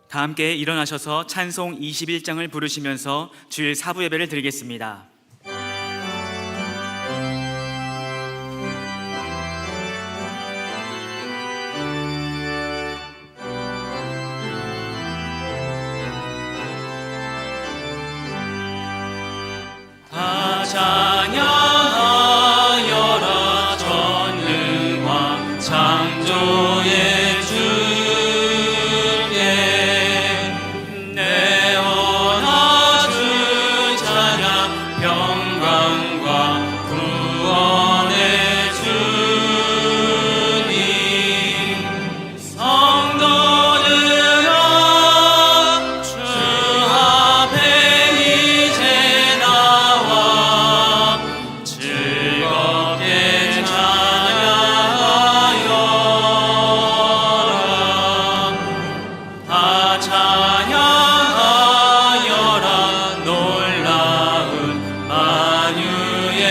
다 함께 일어나셔서 찬송 21장을 부르시면서 주일 사부 예배를 드리겠습니다. 다 찬양하여라 전능왕 창조의 주께 내 원하주 찬양 평강과 구원의 주님 성도들아 주 앞에 이제 나와 즐겁게 찬양하여라. 다 찬양하여라 놀라운 만유의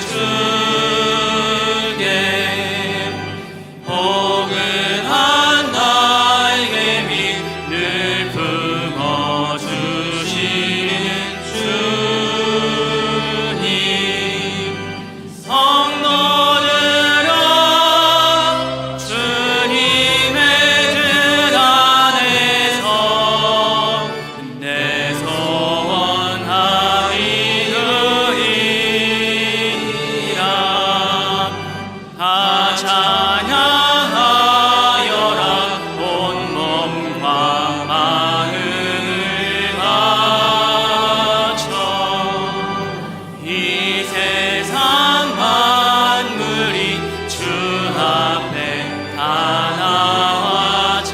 주께 포근한 나에게 늘 품어주시는 주님 성도들아 주님의 뜻 안에서 내 소원하이으리라. 다 찬양하여라 온몸과 마음을 바쳐 이 세상 만물이 주 앞에 다 나와 찬양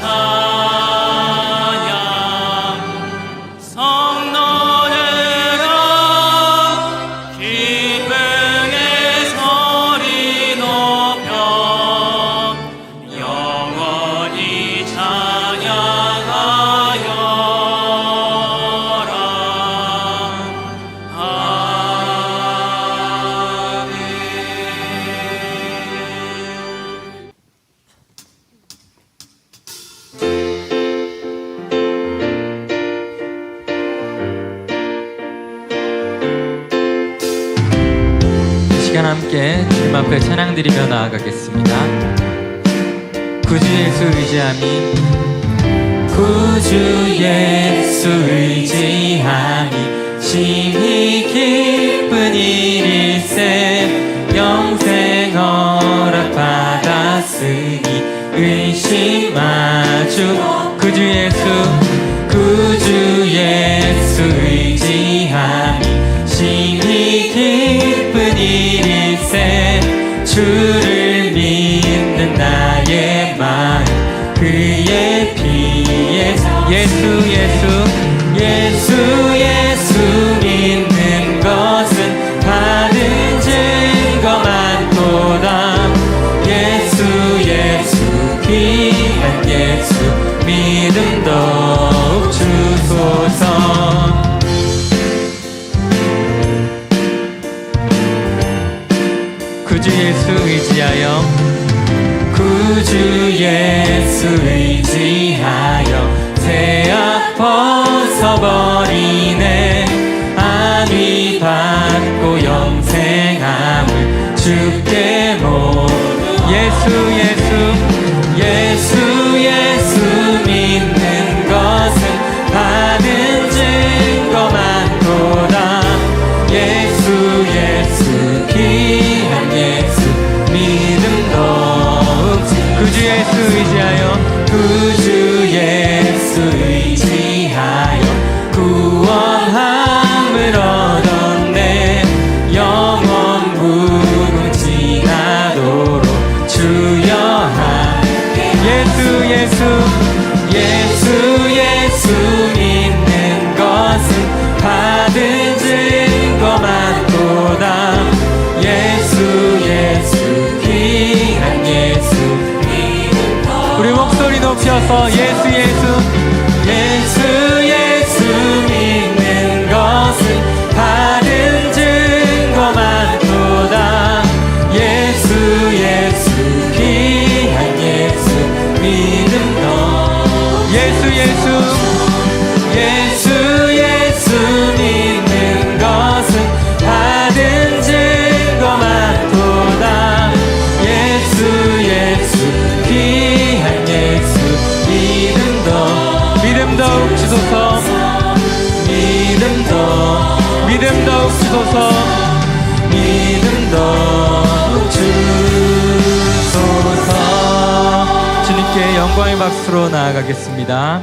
성도들아 기쁨의 소리 높여 영원히 찬양하여라. 아멘. 이 시간 함께 주님 앞에 찬양드리며 나아가겠습니다. 구주 예수 의지함이 구주 예수 의지함이 심히 기쁜 일일세 영생 허락받았으니 의심 마주 구주 예수 의지함이 심히 기쁜 일일세 주를 믿는 나의 마음 그의 피에 예수 믿는 것은 받은 증거 많도다. 예수 귀한 예수 믿음 더욱 주소서. 구주 예수 의지하여 구주 예수 의지하여 죄악 벗어버리네 안위 받고 영생함을 주께 모두 예수 믿는 것은 받은 증거 많도다. 예수 귀한 예수 믿음 더욱 구주 예수 의지하여 구원함을 얻었네 영원 무궁지나도록 주여 함께 예수 믿는 것은 받은 증거 많도다. 예수 귀한 예수 믿음 더 우리 목소리 높여서 예수 믿는 것은 받은 증거 많도다. 예수 귀한 예수 믿음 더 예수 예수 믿는 것은 받은 증거 많도다. 예수 귀한 예수 믿음 더욱 주소서. 믿음 더욱 주소서. 믿음 더욱 주소서. 주님께 영광의 박수로 나아가겠습니다.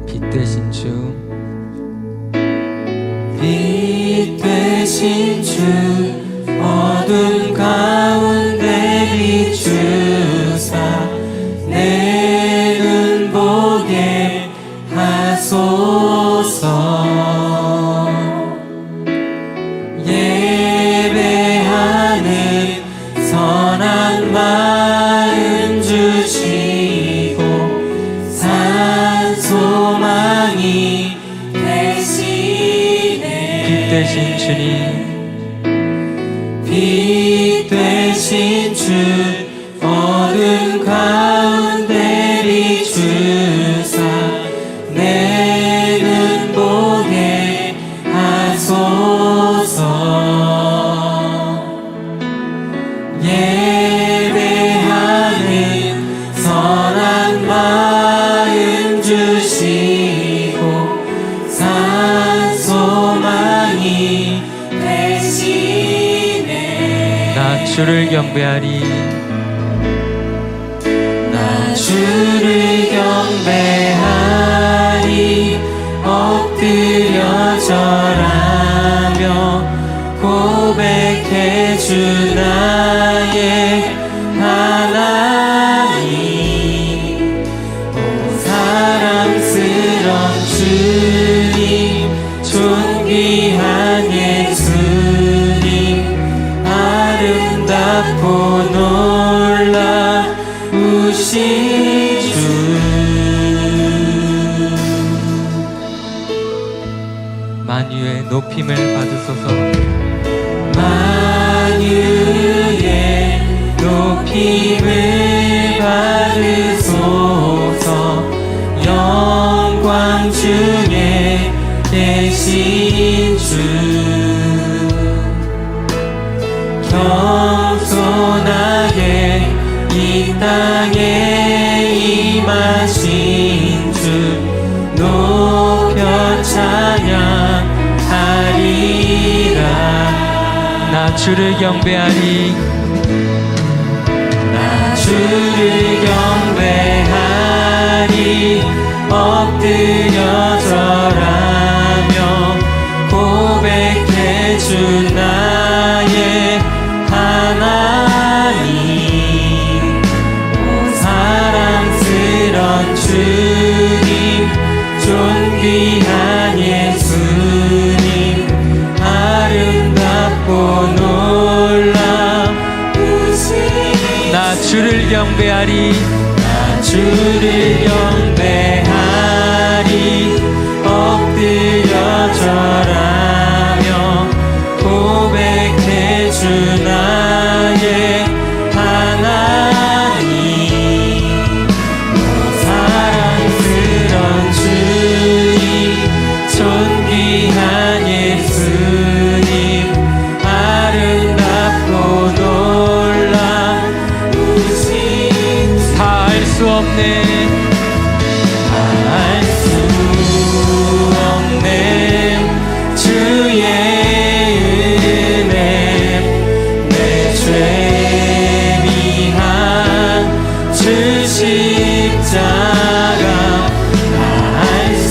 빛 되신 주, 빛 되신 주, 어둠 가운데 비추사 내 눈 보게 하소서. 예배하는 선한 마음 주시고 산 소망이 되시네. 빛 되신 주님, 빛 되신 주, 어둠 가운데 비추사 내 눈 보게 하소서. 예배하는 선한 마음 주시고 산 소망이 되시네. 나 주를 경배하리. 나 주를 경배하리. 엎드려 절하며 고백해 주 나의 하나님. 오 사랑스런 주님, 존귀한 예수님, 아름답고 놀라우신 주. 만유의 높임을 받으소서. 만유의 높임을 받으소서. 영광 중에 계신 주, 겸손하게 이 땅에 임하신 주, 높여 찬양하리라. 나 주를 경배하리. 나 주를 경배하리. 엎드려 절하며 고백해 주 나의 하나님. 오 사랑스런 주님, 존귀한 예수님, 아름답고 놀라우신. 나 주를 경배하리. 나 주를 경배하리. 엎드려 절하며 고백해 주 나의 하나님. 사랑스런 주님, 존귀한 예수님, 아름답고 놀라우신. 다 알 수 없네. 알 수 없네. 주의 은혜, 내 죄 위한 주 십자가. 알 수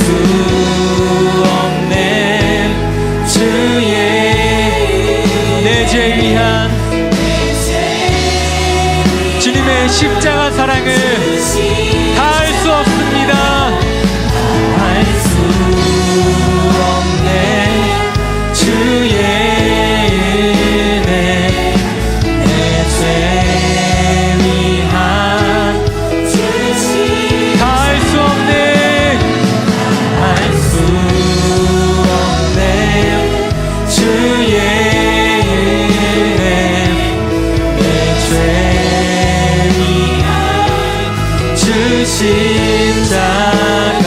없네. 주의 내 죄 위한 주님의 십자가 사랑을 다 알 수 없습니다. 알 수 없네. 주의 은혜, 내 죄 위한 다 알 십자가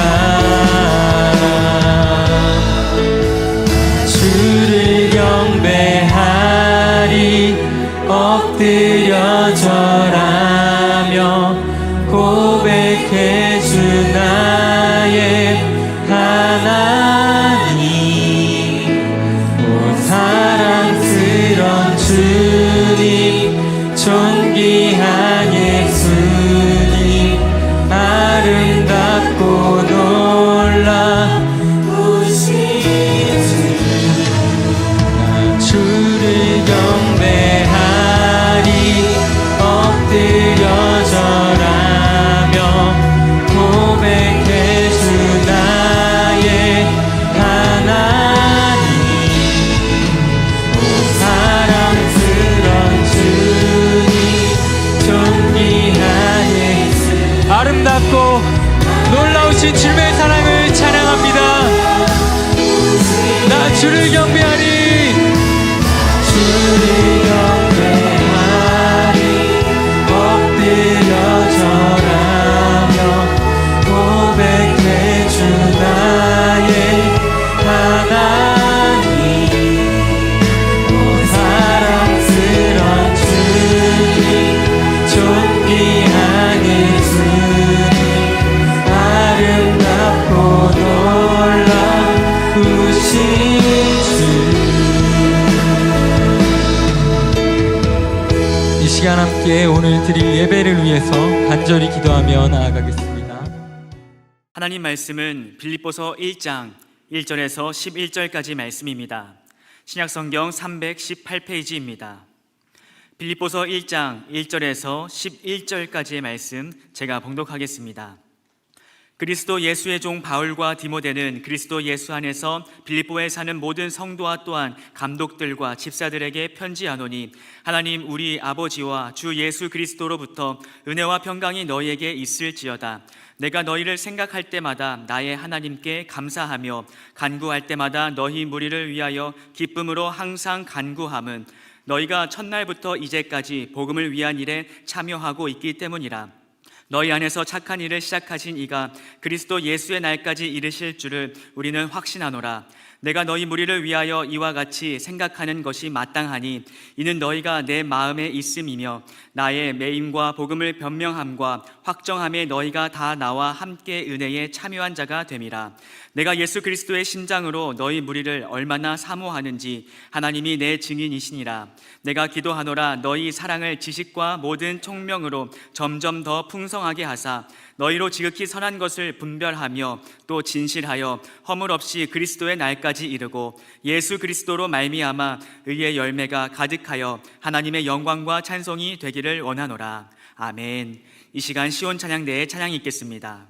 주를 경배하리 엎드려 절하며 고백해 주 나의 하나님 오 사랑스런 주님 존귀한 예수님 아름답고 놀라우신 주 주를 경배하리 엎드려 절하며 고백해 주 나의 하나님 오 사랑스런 주님 존귀한 예수 아름답고 놀라우신 주님의 사랑을 찬양합니다. 나 주를 경배하리 주를 경배하리 엎드려 절하며 고백해 주 나의 하나님 오 사랑스런 주님 존귀한 예수님 아름답고 놀라우신 주 이 시간 함께 오늘 드릴 예배를 위해서 간절히 기도하며 나아가겠습니다. 하나님 말씀은 빌립보서 1장 1절에서 11절까지 말씀입니다. 신약성경 318페이지입니다. 빌립보서 1장 1절에서 11절까지의 말씀 제가 봉독하겠습니다. 그리스도 예수의 종 바울과 디모데는 그리스도 예수 안에서 빌립보에 사는 모든 성도와 또한 감독들과 집사들에게 편지하노니 하나님 우리 아버지와 주 예수 그리스도로부터 은혜와 평강이 너희에게 있을지어다. 내가 너희를 생각할 때마다 나의 하나님께 감사하며 간구할 때마다 너희 무리를 위하여 기쁨으로 항상 간구함은 너희가 첫날부터 이제까지 복음을 위한 일에 참여하고 있기 때문이라. 너희 안에서 착한 일을 시작하신 이가 그리스도 예수의 날까지 이르실 줄을 우리는 확신하노라. 내가 너희 무리를 위하여 이와 같이 생각하는 것이 마땅하니 이는 너희가 내 마음에 있음이며 나의 매임과 복음을 변명함과 확정함에 너희가 다 나와 함께 은혜에 참여한 자가 됨이라. 내가 예수 그리스도의 심장으로 너희 무리를 얼마나 사모하는지 하나님이 내 증인이시니라. 내가 기도하노라. 너희 사랑을 지식과 모든 총명으로 점점 더 풍성하게 하사 너희로 지극히 선한 것을 분별하며 또 진실하여 허물 없이 그리스도의 날까지 이르고 예수 그리스도로 말미암아 의의 열매가 가득하여 하나님의 영광과 찬송이 되기를 원하노라. 아멘. 이 시간 시온 찬양대에 찬양이 있겠습니다.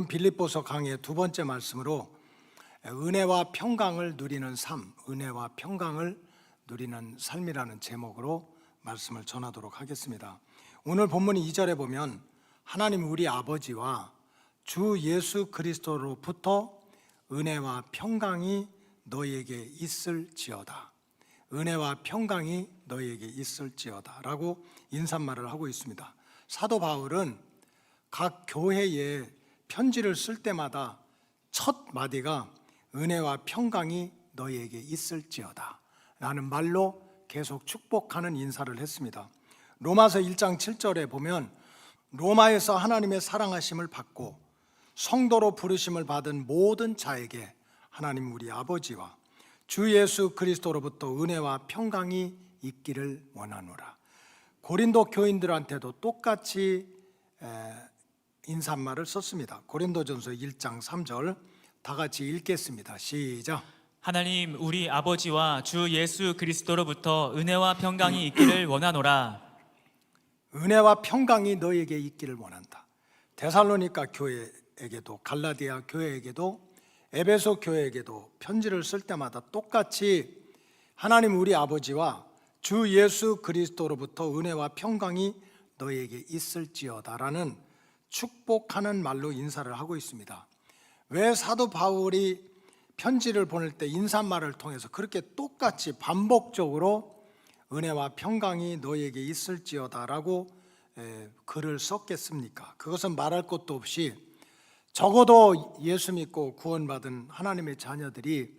빌립보서 강의의 두 번째 말씀으로 은혜와 평강을 누리는 삶, 은혜와 평강을 누리는 삶이라는 제목으로 말씀을 전하도록 하겠습니다. 오늘 본문 2절에 보면 하나님 우리 아버지와 주 예수 그리스도로부터 은혜와 평강이 너희에게 있을지어다. 은혜와 평강이 너희에게 있을지어다 라고 인사말을 하고 있습니다. 사도 바울은 각 교회에 편지를 쓸 때마다 첫 마디가 은혜와 평강이 너희에게 있을지어다 라는 말로 계속 축복하는 인사를 했습니다. 로마서 1장 7절에 보면 로마에서 하나님의 사랑하심을 받고 성도로 부르심을 받은 모든 자에게 하나님 우리 아버지와 주 예수 그리스도로부터 은혜와 평강이 있기를 원하노라. 고린도 교인들한테도 똑같이 인사말을 썼습니다. 고린도전서 1장 3절 다 같이 읽겠습니다. 시작. 하나님 우리 아버지와 주 예수 그리스도로부터 은혜와 평강이 있기를 원하노라. 은혜와 평강이 너에게 있기를 원한다. 데살로니가 교회에게도 갈라디아 교회에게도 에베소 교회에게도 편지를 쓸 때마다 똑같이 하나님 우리 아버지와 주 예수 그리스도로부터 은혜와 평강이 너에게 있을지어다라는 축복하는 말로 인사를 하고 있습니다. 왜 사도 바울이 편지를 보낼 때 인사말을 통해서 그렇게 똑같이 반복적으로 은혜와 평강이 너에게 있을지어다라고 글을 썼겠습니까? 그것은 말할 것도 없이 적어도 예수 믿고 구원받은 하나님의 자녀들이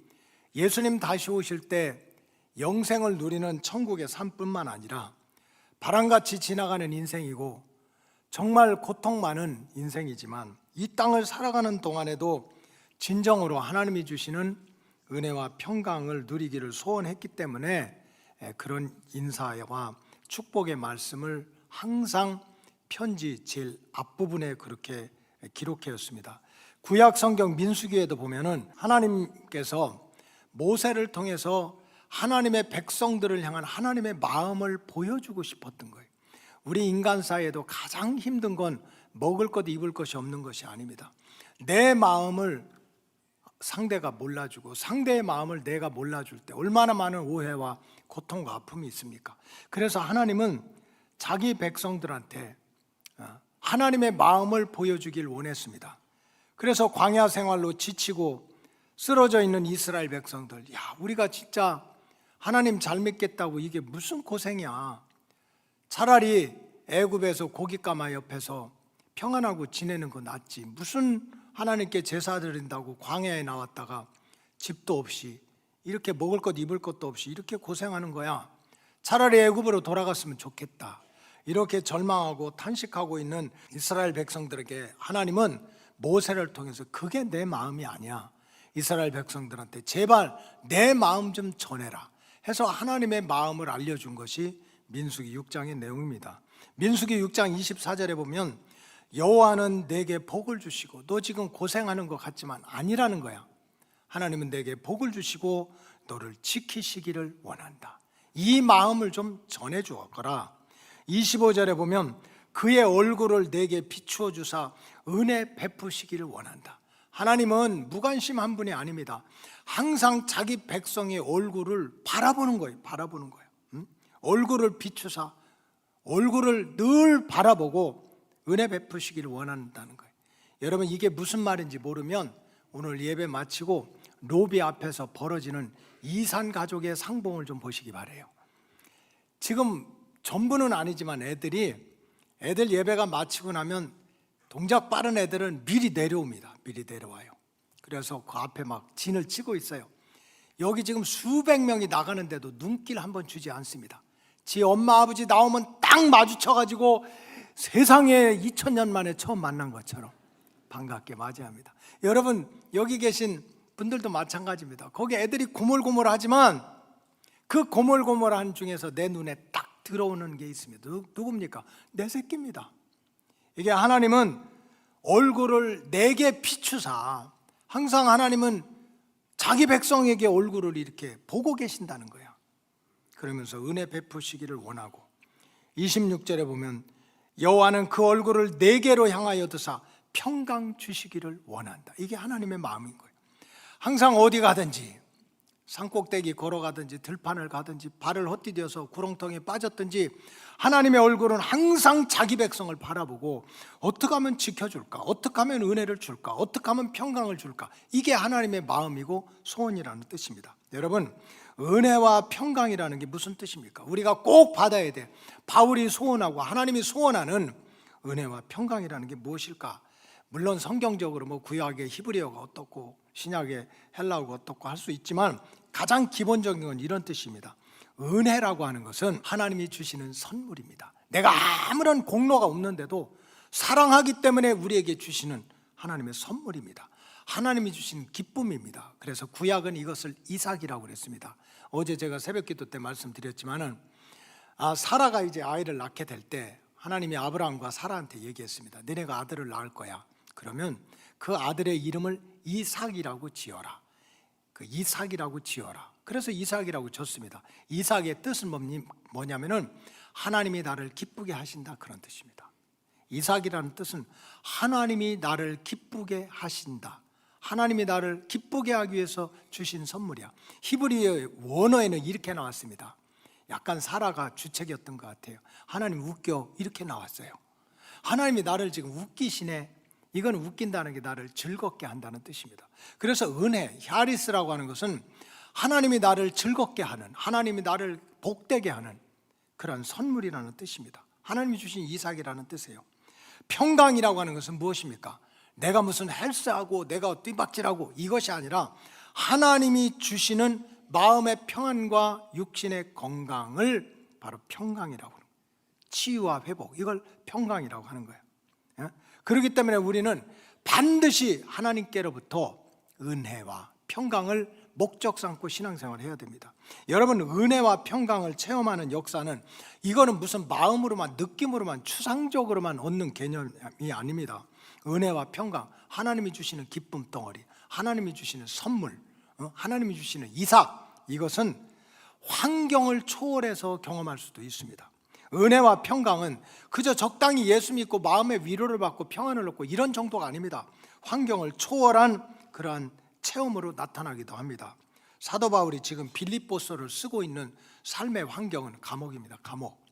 예수님 다시 오실 때 영생을 누리는 천국의 삶뿐만 아니라 바람같이 지나가는 인생이고 정말 고통 많은 인생이지만 이 땅을 살아가는 동안에도 진정으로 하나님이 주시는 은혜와 평강을 누리기를 소원했기 때문에 그런 인사와 축복의 말씀을 항상 편지 제일 앞부분에 그렇게 기록하였습니다. 구약 성경 민수기에도 보면은 하나님께서 모세를 통해서 하나님의 백성들을 향한 하나님의 마음을 보여주고 싶었던 거예요. 우리 인간사회에도 가장 힘든 건 먹을 것 입을 것이 없는 것이 아닙니다. 내 마음을 상대가 몰라주고 상대의 마음을 내가 몰라줄 때 얼마나 많은 오해와 고통과 아픔이 있습니까? 그래서 하나님은 자기 백성들한테 하나님의 마음을 보여주길 원했습니다. 그래서 광야 생활로 지치고 쓰러져 있는 이스라엘 백성들, 야, 우리가 진짜 하나님 잘 믿겠다고 이게 무슨 고생이야. 차라리 애굽에서 고깃가마 옆에서 평안하고 지내는 거 낫지. 무슨 하나님께 제사 드린다고 광야에 나왔다가 집도 없이 이렇게 먹을 것 입을 것도 없이 이렇게 고생하는 거야. 차라리 애굽으로 돌아갔으면 좋겠다. 이렇게 절망하고 탄식하고 있는 이스라엘 백성들에게 하나님은 모세를 통해서 그게 내 마음이 아니야. 이스라엘 백성들한테 제발 내 마음 좀 전해라 해서 하나님의 마음을 알려준 것이 민수기 6장의 내용입니다. 민수기 6장 24절에 보면 여호와는 내게 복을 주시고 너 지금 고생하는 것 같지만 아니라는 거야. 하나님은 내게 복을 주시고 너를 지키시기를 원한다. 이 마음을 좀 전해 주었거라. 25절에 보면 그의 얼굴을 내게 비추어 주사 은혜 베푸시기를 원한다. 하나님은 무관심한 분이 아닙니다. 항상 자기 백성의 얼굴을 바라보는 거예요. 바라보는 거예요. 얼굴을 비추사 얼굴을 늘 바라보고 은혜 베푸시기를 원한다는 거예요. 여러분 이게 무슨 말인지 모르면 오늘 예배 마치고 로비 앞에서 벌어지는 이산 가족의 상봉을 좀 보시기 바라요. 지금 전부는 아니지만 애들 예배가 마치고 나면 동작 빠른 애들은 미리 내려옵니다. 미리 내려와요. 그래서 그 앞에 막 진을 치고 있어요. 여기 지금 수백 명이 나가는데도 눈길 한번 주지 않습니다. 지 엄마 아버지 나오면 딱 마주쳐가지고 세상에 2000년 만에 처음 만난 것처럼 반갑게 맞이합니다. 여러분 여기 계신 분들도 마찬가지입니다. 거기 애들이 고물고물하지만 그 고물고물한 중에서 내 눈에 딱 들어오는 게 있습니다. 누굽니까? 내 새끼입니다. 이게 하나님은 얼굴을 내게 비추사 항상 하나님은 자기 백성에게 얼굴을 이렇게 보고 계신다는 거야. 그러면서 은혜 베푸시기를 원하고 26절에 보면 여호와는 그 얼굴을 내게로 향하여 드사 평강 주시기를 원한다. 이게 하나님의 마음인 거예요. 항상 어디 가든지, 산꼭대기 걸어가든지 들판을 가든지 발을 헛디뎌서 구렁텅이에 빠졌든지 하나님의 얼굴은 항상 자기 백성을 바라보고 어떻게 하면 지켜줄까, 어떻게 하면 은혜를 줄까, 어떻게 하면 평강을 줄까, 이게 하나님의 마음이고 소원이라는 뜻입니다. 여러분, 은혜와 평강이라는 게 무슨 뜻입니까? 우리가 꼭 받아야 돼. 바울이 소원하고 하나님이 소원하는 은혜와 평강이라는 게 무엇일까? 물론 성경적으로 뭐 구약의 히브리어가 어떻고 신약의 헬라어가 어떻고 할 수 있지만 가장 기본적인 건 이런 뜻입니다. 은혜라고 하는 것은 하나님이 주시는 선물입니다. 내가 아무런 공로가 없는데도 사랑하기 때문에 우리에게 주시는 하나님의 선물입니다. 하나님이 주신 기쁨입니다. 그래서 구약은 이것을 이삭이라고 그랬습니다. 어제 제가 새벽기도 때 말씀드렸지만은 사라가 이제 아이를 낳게 될 때 하나님이 아브라함과 사라한테 얘기했습니다. 너네가 아들을 낳을 거야. 그러면 그 아들의 이름을 이삭이라고 지어라. 그 이삭이라고 지어라. 그래서 이삭이라고 졌습니다. 이삭의 뜻은 뭐냐면은 하나님이 나를 기쁘게 하신다, 그런 뜻입니다. 이삭이라는 뜻은 하나님이 나를 기쁘게 하신다, 하나님이 나를 기쁘게 하기 위해서 주신 선물이야. 히브리어 원어에는 이렇게 나왔습니다. 약간 사라가 주책이었던 것 같아요. 하나님 웃겨, 이렇게 나왔어요. 하나님이 나를 지금 웃기시네. 이건 웃긴다는 게 나를 즐겁게 한다는 뜻입니다. 그래서 은혜, 히아리스라고 하는 것은 하나님이 나를 즐겁게 하는, 하나님이 나를 복되게 하는 그런 선물이라는 뜻입니다. 하나님이 주신 이삭이라는 뜻이에요. 평강이라고 하는 것은 무엇입니까? 내가 무슨 헬스하고 내가 띠박질하고 이것이 아니라 하나님이 주시는 마음의 평안과 육신의 건강을 바로 평강이라고 합니다. 치유와 회복, 이걸 평강이라고 하는 거예요. 그렇기 때문에 우리는 반드시 하나님께로부터 은혜와 평강을 목적 삼고 신앙생활을 해야 됩니다. 여러분, 은혜와 평강을 체험하는 역사는 이거는 무슨 마음으로만, 느낌으로만, 추상적으로만 얻는 개념이 아닙니다. 은혜와 평강, 하나님이 주시는 기쁨 덩어리, 하나님이 주시는 선물, 하나님이 주시는 이삭, 이것은 환경을 초월해서 경험할 수도 있습니다. 은혜와 평강은 그저 적당히 예수 믿고 마음의 위로를 받고 평안을 얻고 이런 정도가 아닙니다. 환경을 초월한 그러한 체험으로 나타나기도 합니다. 사도 바울이 지금 빌립보서를 쓰고 있는 삶의 환경은 감옥입니다. 감옥.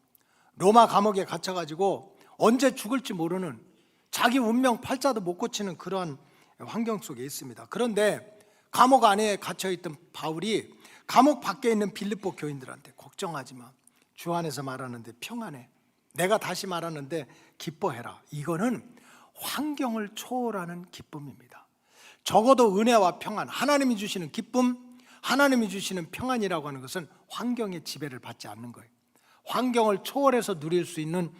로마 감옥에 갇혀가지고 언제 죽을지 모르는, 자기 운명 팔자도 못 고치는 그러한 환경 속에 있습니다. 그런데 감옥 안에 갇혀있던 바울이 감옥 밖에 있는 빌립보 교인들한테 걱정하지 마, 주 안에서 말하는데 평안해, 내가 다시 말하는데 기뻐해라. 이거는 환경을 초월하는 기쁨입니다. 적어도 은혜와 평안, 하나님이 주시는 기쁨, 하나님이 주시는 평안이라고 하는 것은 환경의 지배를 받지 않는 거예요. 환경을 초월해서 누릴 수 있는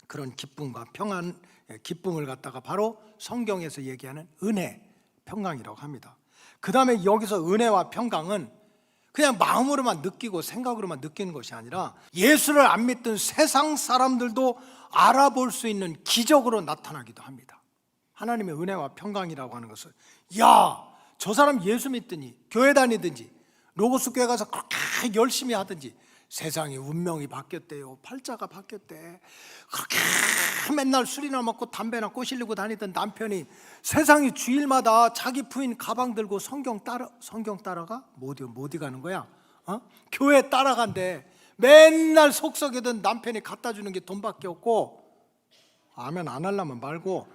그런 기쁨과 평안, 기쁨을 갖다가 바로 성경에서 얘기하는 은혜, 평강이라고 합니다. 그 다음에 여기서 은혜와 평강은 그냥 마음으로만 느끼고 생각으로만 느끼는 것이 아니라 예수를 안 믿던 세상 사람들도 알아볼 수 있는 기적으로 나타나기도 합니다. 하나님의 은혜와 평강이라고 하는 것을, 야, 저 사람 예수 믿더니 교회 다니든지 로고스 교회 가서 그렇게 열심히 하든지 세상의 운명이 바뀌었대요. 팔자가 바뀌었대. 그렇게 맨날 술이나 먹고 담배나 꼬실리고 다니던 남편이 세상에 주일마다 자기 부인 가방 들고 성경 따라가? 어디 가는 거야? 교회 따라간대. 맨날 속썩이던 남편이 갖다 주는 게 돈밖에 없고, 아멘 안 하려면 말고,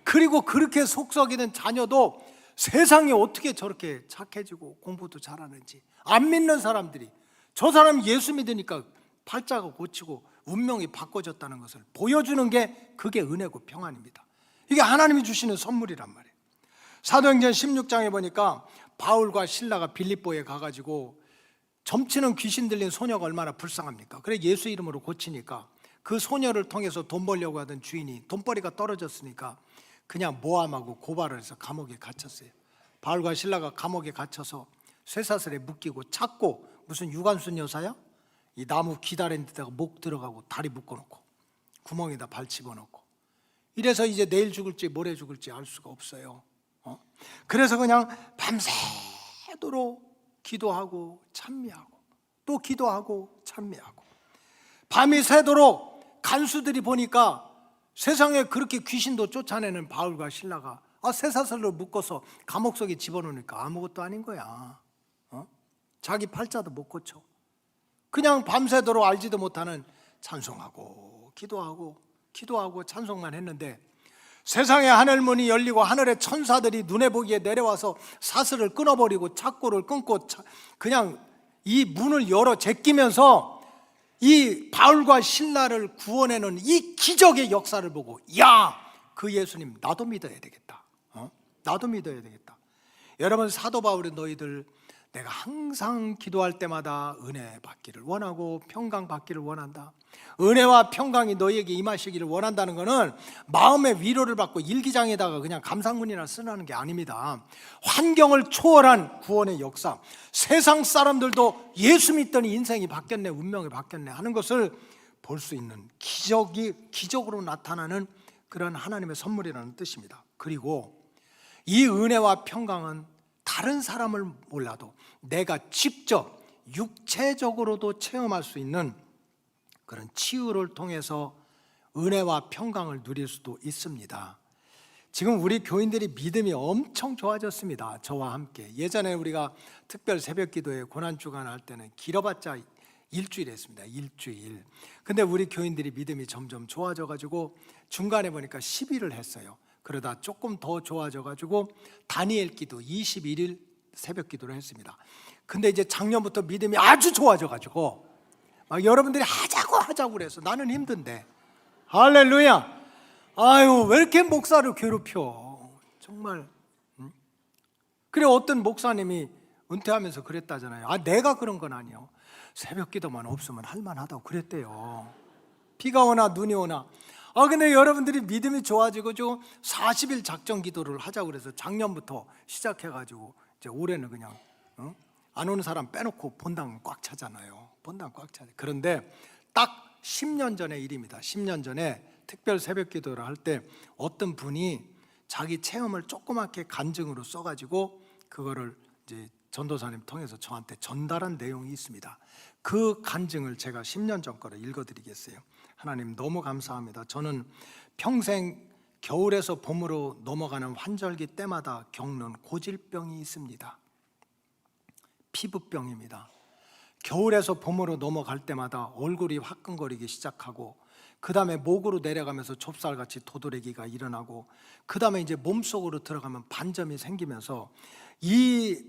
그리고 그렇게 속썩이던 자녀도 세상에 어떻게 저렇게 착해지고 공부도 잘하는지, 안 믿는 사람들이 저 사람이 예수 믿으니까 팔자가 고치고 운명이 바꿔졌다는 것을 보여주는 게 그게 은혜고 평안입니다. 이게 하나님이 주시는 선물이란 말이에요. 사도행전 16장에 보니까 바울과 실라가 빌립보에 가가지고 점치는 귀신 들린 소녀가 얼마나 불쌍합니까? 그래 예수 이름으로 고치니까 그 소녀를 통해서 돈 벌려고 하던 주인이 돈벌이가 떨어졌으니까 그냥 모함하고 고발을 해서 감옥에 갇혔어요. 바울과 실라가 감옥에 갇혀서 쇠사슬에 묶이고 찾고, 무슨 유관순 여사야? 이 나무 기다리는 데다가 목 들어가고 다리 묶어놓고 구멍에다 발 집어넣고, 이래서 이제 내일 죽을지 모레 죽을지 알 수가 없어요. 그래서 그냥 밤새도록 기도하고 찬미하고 또 기도하고 찬미하고, 밤이 새도록 간수들이 보니까 세상에 그렇게 귀신도 쫓아내는 바울과 실라가 쇠사슬로 묶어서 감옥 속에 집어넣으니까 아무것도 아닌 거야. 자기 팔자도 못 고쳐. 그냥 밤새도록 알지도 못하는 찬송하고 기도하고 찬송만 했는데, 세상의 하늘문이 열리고 하늘의 천사들이 눈에 보기에 내려와서 사슬을 끊어버리고 착고를 끊고 그냥 이 문을 열어 제끼면서 이 바울과 신라를 구원해내는 이 기적의 역사를 보고, 야, 그 예수님 나도 믿어야 되겠다. 나도 믿어야 되겠다. 여러분, 사도 바울이 너희들 내가 항상 기도할 때마다 은혜 받기를 원하고 평강 받기를 원한다. 은혜와 평강이 너희에게 임하시기를 원한다는 것은 마음의 위로를 받고 일기장에다가 그냥 감상문이나 쓰라는 게 아닙니다. 환경을 초월한 구원의 역사, 세상 사람들도 예수 믿더니 인생이 바뀌었네, 운명이 바뀌었네 하는 것을 볼 수 있는 기적으로 나타나는 그런 하나님의 선물이라는 뜻입니다. 그리고 이 은혜와 평강은 다른 사람을 몰라도 내가 직접 육체적으로도 체험할 수 있는 그런 치유를 통해서 은혜와 평강을 누릴 수도 있습니다. 지금 우리 교인들이 믿음이 엄청 좋아졌습니다. 저와 함께. 예전에 우리가 특별 새벽기도회 고난주간 할 때는 길어봤자 일주일 했습니다. 일주일. 근데 우리 교인들이 믿음이 점점 좋아져가지고 중간에 보니까 10일을 했어요. 그러다 조금 더 좋아져가지고 다니엘 기도 21일 새벽 기도를 했습니다. 근데 이제 작년부터 믿음이 아주 좋아져가지고 막 여러분들이 하자고 그래서 나는 힘든데, 할렐루야. 아유, 왜 이렇게 목사를 괴롭혀 정말. 그래, 어떤 목사님이 은퇴하면서 그랬다잖아요. 내가 그런 건 아니요, 새벽 기도만 없으면 할만하다고 그랬대요. 비가 오나 눈이 오나. 근데 여러분들이 믿음이 좋아지고 좀 40일 작정 기도를 하자고 그래서 작년부터 시작해가지고 이제 올해는 그냥 안 오는 사람 빼놓고 본당 꽉 차잖아요. 본당 꽉 차죠. 그런데 딱 10년 전의 일입니다. 10년 전에 특별 새벽 기도를 할 때 어떤 분이 자기 체험을 조그맣게 간증으로 써가지고 그거를 이제 전도사님 통해서 저한테 전달한 내용이 있습니다. 그 간증을 제가 10년 전 거를 읽어드리겠어요. 하나님 너무 감사합니다. 저는 평생 겨울에서 봄으로 넘어가는 환절기 때마다 겪는 고질병이 있습니다. 피부병입니다. 겨울에서 봄으로 넘어갈 때마다 얼굴이 화끈거리기 시작하고, 그 다음에 목으로 내려가면서 좁쌀같이 도드래기가 일어나고, 그 다음에 이제 몸속으로 들어가면 반점이 생기면서 이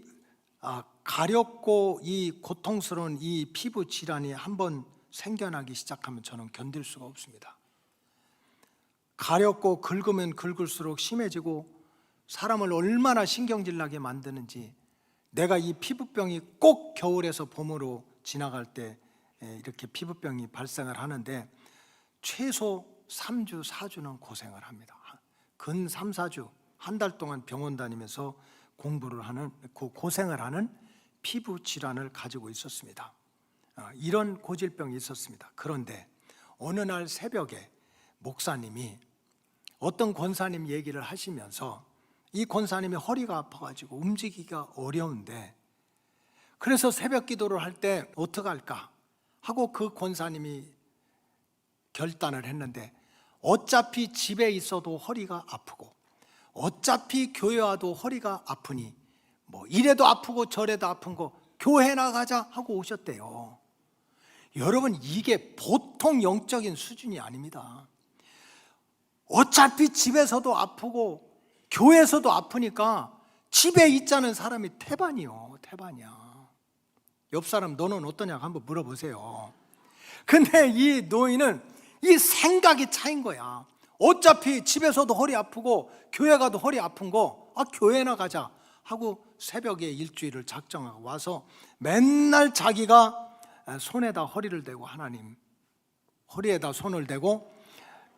가렵고 이 고통스러운 이 피부 질환이 한번 생겨나기 시작하면 저는 견딜 수가 없습니다. 가렵고 긁으면 긁을수록 심해지고 사람을 얼마나 신경질 나게 만드는지, 내가 이 피부병이 꼭 겨울에서 봄으로 지나갈 때 이렇게 피부병이 발생을 하는데 최소 3주, 4주는 고생을 합니다. 근 3, 4주, 한 달 동안 병원 다니면서 공부를 하는, 고생을 하는 피부 질환을 가지고 있었습니다. 이런 고질병이 있었습니다. 그런데 어느 날 새벽에 목사님이 어떤 권사님 얘기를 하시면서, 이 권사님이 허리가 아파가지고 움직이기가 어려운데, 그래서 새벽 기도를 할 때 어떡할까 하고 그 권사님이 결단을 했는데, 어차피 집에 있어도 허리가 아프고 어차피 교회 와도 허리가 아프니 뭐 이래도 아프고 저래도 아픈 거 교회 나가자 하고 오셨대요. 여러분, 이게 보통 영적인 수준이 아닙니다. 어차피 집에서도 아프고 교회에서도 아프니까 집에 있자는 사람이 태반이요, 태반이야. 옆 사람 너는 어떠냐고 한번 물어보세요. 근데 이 노인은 이 생각이 차인 거야. 어차피 집에서도 허리 아프고 교회 가도 허리 아픈 거 교회나 가자 하고 새벽에 일주일을 작정하고 와서 맨날 자기가 손에다 허리를 대고, 하나님 허리에다 손을 대고,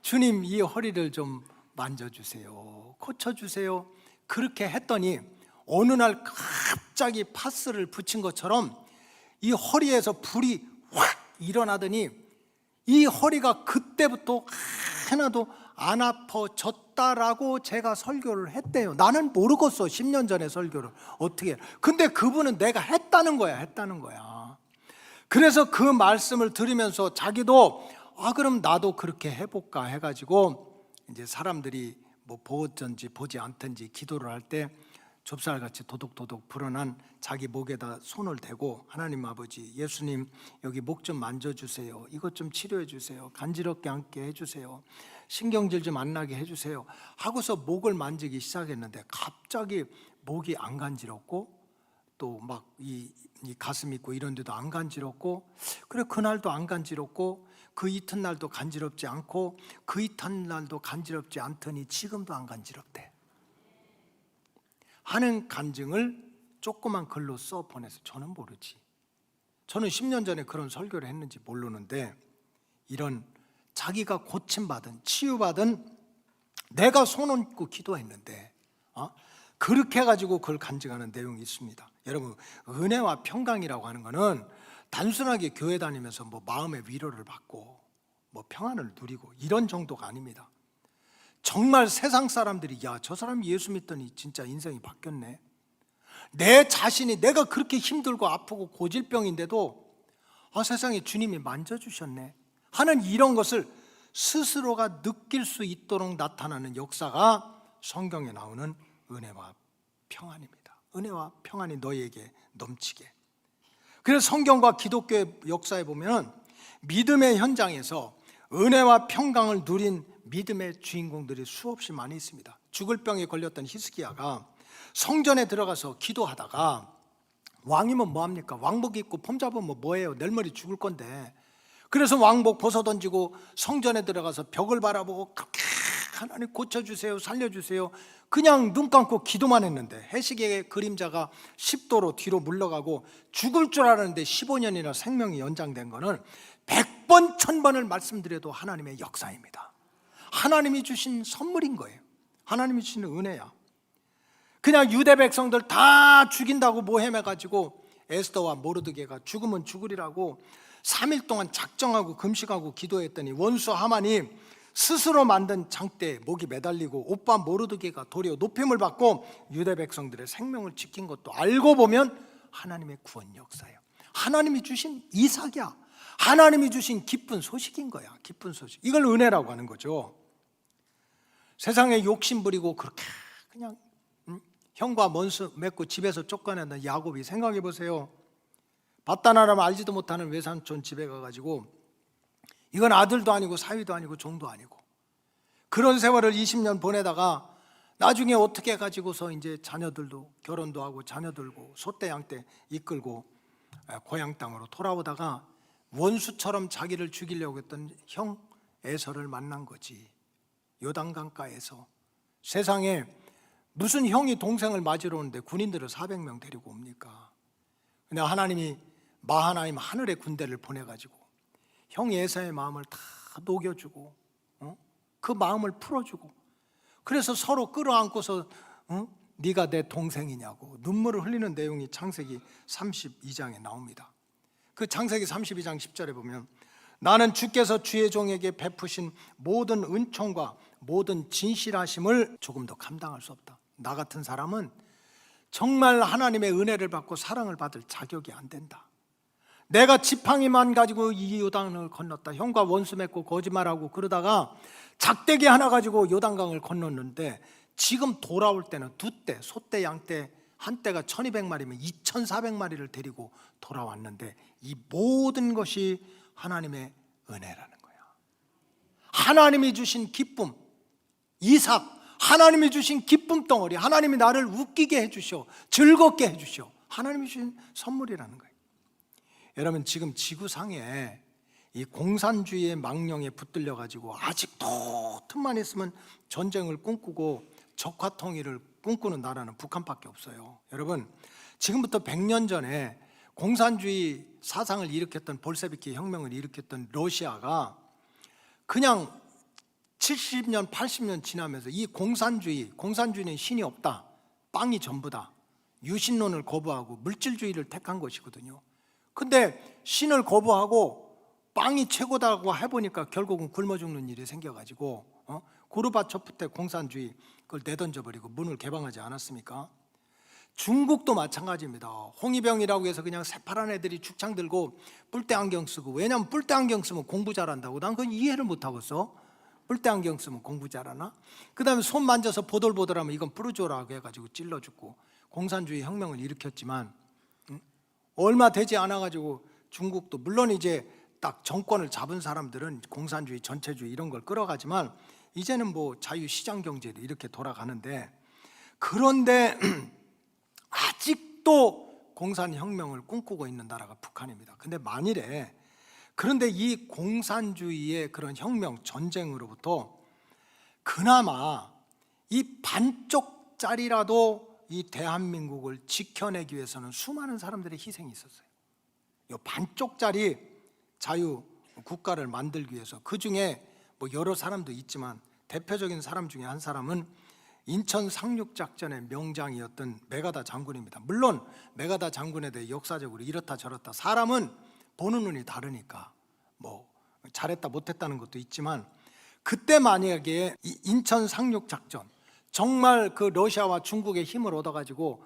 주님 이 허리를 좀 만져주세요, 고쳐주세요. 그렇게 했더니 어느 날 갑자기 파스를 붙인 것처럼 이 허리에서 불이 확 일어나더니 이 허리가 그때부터 하나도 안 아파졌다라고 제가 설교를 했대요. 나는 모르겠어, 10년 전에 설교를 어떻게. 근데 그분은 내가 했다는 거야. 그래서 그 말씀을 들으면서 자기도 그럼 나도 그렇게 해볼까 해가지고 이제 사람들이 뭐 보든지 보지 않든지 기도를 할 때 좁쌀같이 도둑도둑 불어난 자기 목에다 손을 대고 하나님 아버지, 예수님 여기 목 좀 만져주세요. 이것 좀 치료해 주세요. 간지럽게 않게 해주세요. 신경질 좀 안 나게 해주세요. 하고서 목을 만지기 시작했는데 갑자기 목이 안 간지럽고 또 막 이 가슴 있고 이런 데도 안 간지럽고, 그래 그날도 안 간지럽고 그 이튿날도 간지럽지 않고 그 이튿날도 간지럽지 않더니 지금도 안 간지럽대 하는 간증을 조그만 글로 써 보내서 저는 모르지. 저는 10년 전에 그런 설교를 했는지 모르는데 이런 자기가 고침받은 치유받은 내가 손 얹고 기도했는데 그렇게 해가지고 그걸 간증하는 내용이 있습니다. 여러분, 은혜와 평강이라고 하는 거는 단순하게 교회 다니면서 뭐 마음의 위로를 받고 뭐 평안을 누리고 이런 정도가 아닙니다. 정말 세상 사람들이 야, 저 사람이 예수 믿더니 진짜 인생이 바뀌었네. 내 자신이 내가 그렇게 힘들고 아프고 고질병인데도 세상에 주님이 만져주셨네 하는 이런 것을 스스로가 느낄 수 있도록 나타나는 역사가 성경에 나오는 은혜와 평안입니다. 은혜와 평안이 너희에게 넘치게. 그래서 성경과 기독교의 역사에 보면 믿음의 현장에서 은혜와 평강을 누린 믿음의 주인공들이 수없이 많이 있습니다. 죽을 병에 걸렸던 히스기야가 성전에 들어가서 기도하다가 왕이면 뭐합니까? 왕복 입고 폼 잡으면 뭐예요? 내일 모레 죽을 건데. 그래서 왕복 벗어던지고 성전에 들어가서 벽을 바라보고 그렇게 하나님 고쳐주세요, 살려주세요, 그냥 눈 감고 기도만 했는데 해시계의 그림자가 10도로 뒤로 물러가고 죽을 줄 알았는데 15년이나 생명이 연장된 거는 100번 1000번을 말씀드려도 하나님의 역사입니다. 하나님이 주신 선물인 거예요. 하나님이 주신 은혜야. 그냥 유대 백성들 다 죽인다고 모함해가지고 에스더와 모르드게가 죽으면 죽으리라고 3일 동안 작정하고 금식하고 기도했더니 원수 하만이 스스로 만든 장대에 목이 매달리고 오빠 모르드게가 도리어 높임을 받고 유대 백성들의 생명을 지킨 것도 알고 보면 하나님의 구원 역사예요. 하나님이 주신 이삭이야. 하나님이 주신 기쁜 소식인 거야. 기쁜 소식. 이걸 은혜라고 하는 거죠. 세상에 욕심 부리고 그렇게 그냥 형과 먼수 맺고 집에서 쫓겨낸다 야곱이, 생각해 보세요. 바다나라면 알지도 못하는 외삼촌 집에 가가지고 이건 아들도 아니고 사위도 아니고 종도 아니고 그런 세월을 20년 보내다가 나중에 어떻게 해가지고서 이제 자녀들도 결혼도 하고 자녀들고 소떼 양떼 이끌고 고향 땅으로 돌아오다가 원수처럼 자기를 죽이려고 했던 형 에서를 만난 거지. 요단강가에서. 세상에 무슨 형이 동생을 맞으러 오는데 군인들을 400명 데리고 옵니까? 근데 하나님이 마하나임 하늘의 군대를 보내가지고 형 에서의 마음을 다 녹여주고 그 마음을 풀어주고, 그래서 서로 끌어안고서 네가 내 동생이냐고 눈물을 흘리는 내용이 창세기 32장에 나옵니다. 그 창세기 32장 10절에 보면 나는 주께서 주의 종에게 베푸신 모든 은총과 모든 진실하심을 조금 더 감당할 수 없다. 나 같은 사람은 정말 하나님의 은혜를 받고 사랑을 받을 자격이 안 된다. 내가 지팡이만 가지고 이 요단을 건넜다. 형과 원수 맺고 거짓말하고 그러다가 작대기 하나 가지고 요단강을 건넜는데 지금 돌아올 때는 두 떼, 소떼, 양떼, 한 떼가 1200마리면 2400마리를 데리고 돌아왔는데 이 모든 것이 하나님의 은혜라는 거야. 하나님이 주신 기쁨, 이삭, 하나님이 주신 기쁨 덩어리, 하나님이 나를 웃기게 해주셔, 즐겁게 해주셔, 하나님이 주신 선물이라는 거예요. 여러분, 지금 지구상에 이 공산주의의 망령에 붙들려 가지고 아직도 틈만 있으면 전쟁을 꿈꾸고 적화통일을 꿈꾸는 나라는 북한밖에 없어요. 여러분, 지금부터 100년 전에 공산주의 사상을 일으켰던 볼세비키 혁명을 일으켰던 러시아가 그냥 70년, 80년 지나면서 이 공산주의는 신이 없다, 빵이 전부다, 유신론을 거부하고 물질주의를 택한 것이거든요. 근데 신을 거부하고 빵이 최고다고 해보니까 결국은 굶어 죽는 일이 생겨가지고 고르바초프 때 공산주의 그걸 내던져버리고 문을 개방하지 않았습니까? 중국도 마찬가지입니다. 홍위병이라고 해서 그냥 새파란 애들이 축창 들고 뿔대 안경 쓰고, 왜냐하면 뿔대 안경 쓰면 공부 잘한다고. 난 그건 이해를 못하겠어. 뿔테 안경 쓰면 공부 잘하나? 그 다음에 손 만져서 보들보들하면 이건 뿌르조라고 해가지고 찔러 죽고 공산주의 혁명을 일으켰지만 얼마 되지 않아가지고 중국도 물론 이제 딱 정권을 잡은 사람들은 공산주의, 전체주의 이런 걸 끌어가지만 이제는 뭐 자유시장 경제도 이렇게 돌아가는데, 그런데 아직도 공산혁명을 꿈꾸고 있는 나라가 북한입니다. 근데 만일에 그런데 이 공산주의의 그런 혁명, 전쟁으로부터 그나마 이 반쪽짜리라도 이 대한민국을 지켜내기 위해서는 수많은 사람들의 희생이 있었어요. 이 반쪽짜리 자유 국가를 만들기 위해서, 그 중에 뭐 여러 사람도 있지만 대표적인 사람 중에 한 사람은 인천 상륙작전의 명장이었던 메가다 장군입니다. 물론 메가다 장군에 대해 역사적으로 이렇다 저렇다, 사람은 보는 눈이 다르니까 뭐 잘했다 못했다는 것도 있지만, 그때 만약에 이 인천 상륙작전 정말 그 러시아와 중국의 힘을 얻어가지고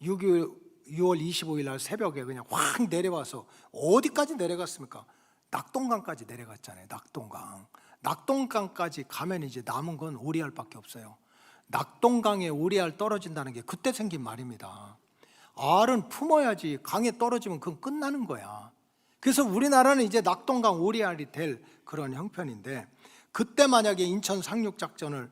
6월 25일 날 새벽에 그냥 확 내려와서 어디까지 내려갔습니까? 낙동강까지 내려갔잖아요. 낙동강까지 가면 이제 남은 건 오리알밖에 없어요. 낙동강에 오리알 떨어진다는 게 그때 생긴 말입니다. 알은 품어야지, 강에 떨어지면 그건 끝나는 거야. 그래서 우리나라는 이제 낙동강 오리알이 될 그런 형편인데, 그때 만약에 인천 상륙작전을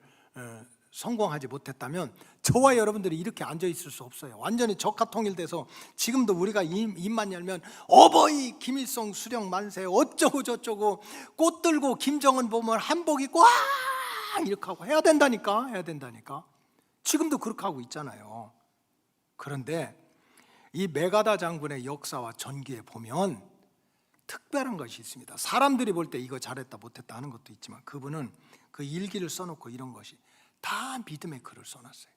성공하지 못했다면 저와 여러분들이 이렇게 앉아 있을 수 없어요. 완전히 적화 통일돼서 지금도 우리가 입만 열면 어버이 김일성 수령 만세 어쩌고 저쩌고, 꽃 들고 김정은 보면 한복 입고 와 이렇게 하고 해야 된다니까. 지금도 그렇게 하고 있잖아요. 그런데 이 메가다 장군의 역사와 전기에 보면 특별한 것이 있습니다. 사람들이 볼 때 이거 잘했다 못했다 하는 것도 있지만, 그분은 그 일기를 써놓고 이런 것이 다 믿음의 글을 써놨어요.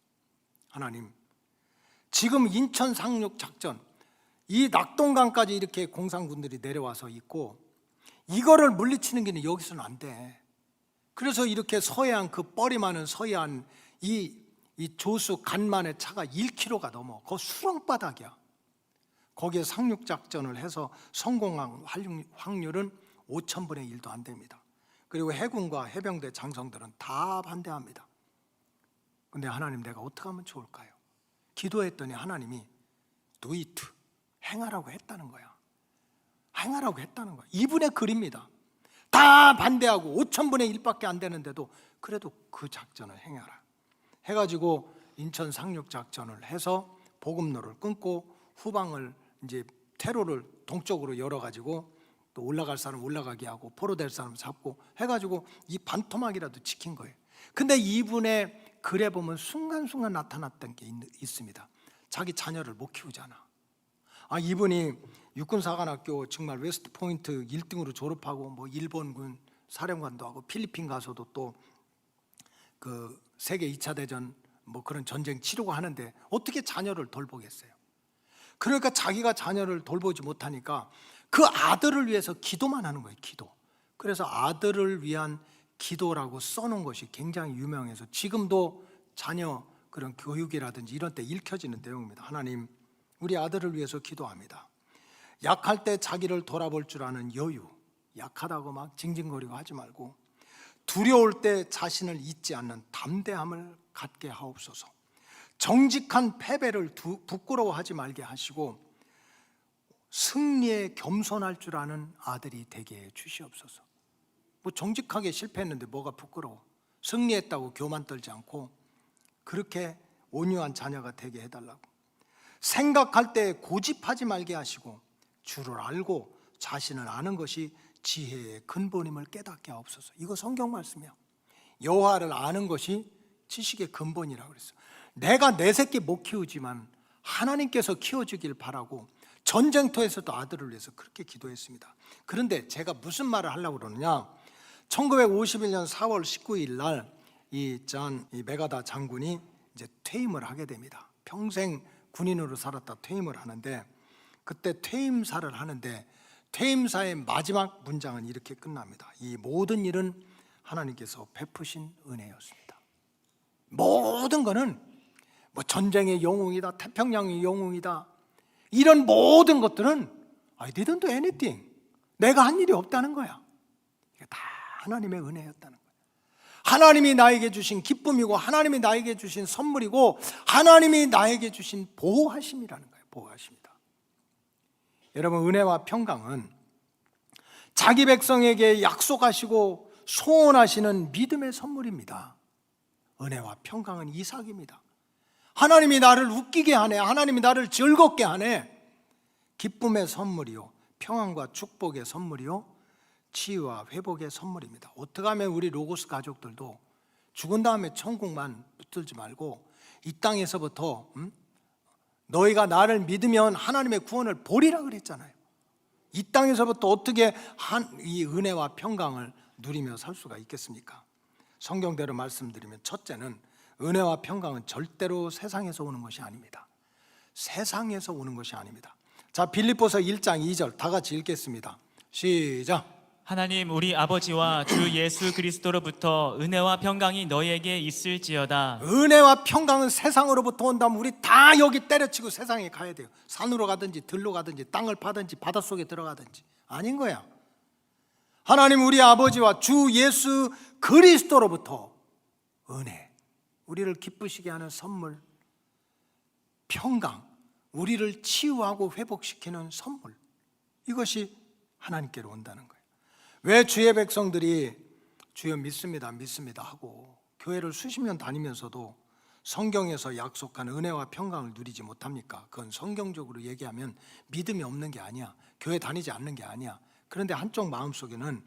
하나님, 지금 인천 상륙 작전, 이 낙동강까지 이렇게 공산군들이 내려와서 있고, 이거를 물리치는 게 여기서는 안 돼. 그래서 이렇게 서해안, 그 뻘이 많은 서해안, 이 조수 간만의 차가 1km가 넘어. 그거 수렁바닥이야. 거기에 상륙작전을 해서 성공한 확률은 5,000분의 1도 안 됩니다. 그리고 해군과 해병대 장성들은 다 반대합니다. 근데 하나님, 내가 어떻게 하면 좋을까요? 기도했더니 하나님이 do it, 행하라고 했다는 거야. 이분의 글입니다. 다 반대하고 5,000분의 1밖에 안 되는데도 그래도 그 작전을 행하라 해가지고 인천 상륙작전을 해서 보급로를 끊고 후방을 이제 퇴로를 동쪽으로 열어가지고 또 올라갈 사람 올라가게 하고 포로될 사람 잡고 해가지고 이 반토막이라도 지킨 거예요. 근데 이분의 글에 보면 순간순간 나타났던 게 있습니다. 자기 자녀를 못 키우잖아. 이분이 육군사관학교 정말 웨스트포인트 1등으로 졸업하고 뭐 일본군 사령관도 하고 필리핀 가서도 또 그 세계 2차 대전 뭐 그런 전쟁 치르고 하는데 어떻게 자녀를 돌보겠어요? 그러니까 자기가 자녀를 돌보지 못하니까 그 아들을 위해서 기도만 하는 거예요. 기도. 그래서 아들을 위한 기도라고 써놓은 것이 굉장히 유명해서 지금도 자녀 그런 교육이라든지 이런 때 읽혀지는 내용입니다. 하나님, 우리 아들을 위해서 기도합니다. 약할 때 자기를 돌아볼 줄 아는 여유, 약하다고 막 징징거리고 하지 말고 두려울 때 자신을 잊지 않는 담대함을 갖게 하옵소서. 정직한 패배를 부끄러워하지 말게 하시고 승리에 겸손할 줄 아는 아들이 되게 해 주시옵소서. 뭐 정직하게 실패했는데 뭐가 부끄러워? 승리했다고 교만 떨지 않고 그렇게 온유한 자녀가 되게 해달라고. 생각할 때 고집하지 말게 하시고 주를 알고 자신을 아는 것이 지혜의 근본임을 깨닫게 하옵소서. 이거 성경 말씀이야. 여호와를 아는 것이 지식의 근본이라고 그랬어요. 내가 내 새끼 못 키우지만 하나님께서 키워주길 바라고 전쟁터에서도 아들을 위해서 그렇게 기도했습니다. 그런데 제가 무슨 말을 하려고 그러느냐, 1951년 4월 19일 날 이 메가다 장군이 이제 퇴임을 하게 됩니다. 평생 군인으로 살았다 퇴임을 하는데, 그때 퇴임사를 하는데 퇴임사의 마지막 문장은 이렇게 끝납니다. 이 모든 일은 하나님께서 베푸신 은혜였습니다. 모든 거는 뭐 전쟁의 영웅이다, 태평양의 영웅이다, 이런 모든 것들은 I didn't do anything, 내가 한 일이 없다는 거야. 이게 다 하나님의 은혜였다는 거야. 하나님이 나에게 주신 기쁨이고 하나님이 나에게 주신 선물이고 하나님이 나에게 주신 보호하심이라는 거예요. 보호하십니다. 여러분, 은혜와 평강은 자기 백성에게 약속하시고 소원하시는 믿음의 선물입니다. 은혜와 평강은 이삭입니다. 하나님이 나를 웃기게 하네, 하나님이 나를 즐겁게 하네. 기쁨의 선물이요, 평안과 축복의 선물이요, 치유와 회복의 선물입니다. 어떻게 하면 우리 로고스 가족들도 죽은 다음에 천국만 붙들지 말고 이 땅에서부터 너희가 나를 믿으면 하나님의 구원을 보리라 그랬잖아요. 이 땅에서부터 어떻게 이 은혜와 평강을 누리며 살 수가 있겠습니까? 성경대로 말씀드리면, 첫째는 은혜와 평강은 절대로 세상에서 오는 것이 아닙니다. 세상에서 오는 것이 아닙니다. 자, 빌립보서 1장 2절 다 같이 읽겠습니다. 시작. 하나님 우리 아버지와 주 예수 그리스도로부터 은혜와 평강이 너희에게 있을지어다. 은혜와 평강은 세상으로부터 온다면 우리 다 여기 때려치고 세상에 가야 돼요. 산으로 가든지 들로 가든지 땅을 파든지 바닷속에 들어가든지. 아닌 거야. 하나님 우리 아버지와 주 예수 그리스도로부터 은혜, 우리를 기쁘시게 하는 선물, 평강, 우리를 치유하고 회복시키는 선물, 이것이 하나님께로 온다는 거예요. 왜 주의 백성들이 주여 믿습니다 믿습니다 하고 교회를 수십 년 다니면서도 성경에서 약속한 은혜와 평강을 누리지 못합니까? 그건 성경적으로 얘기하면 믿음이 없는 게 아니야, 교회 다니지 않는 게 아니야. 그런데 한쪽 마음속에는